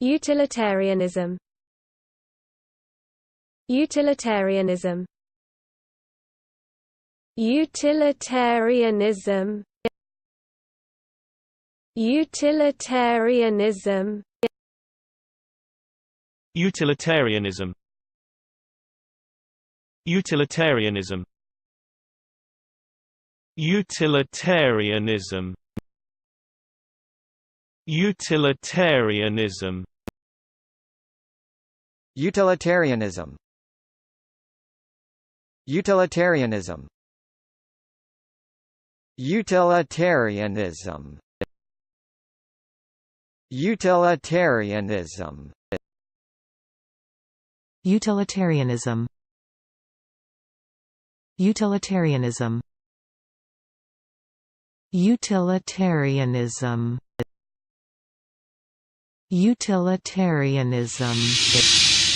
Utilitarianism. Utilitarianism. Utilitarianism. Utilitarianism. Utilitarianism. Utilitarianism. Utilitarianism. Utilitarianism. Utilitarianism. Utilitarianism. Utilitarianism. Utilitarianism. Utilitarianism. Utilitarianism. Utilitarianism. Utilitarianism.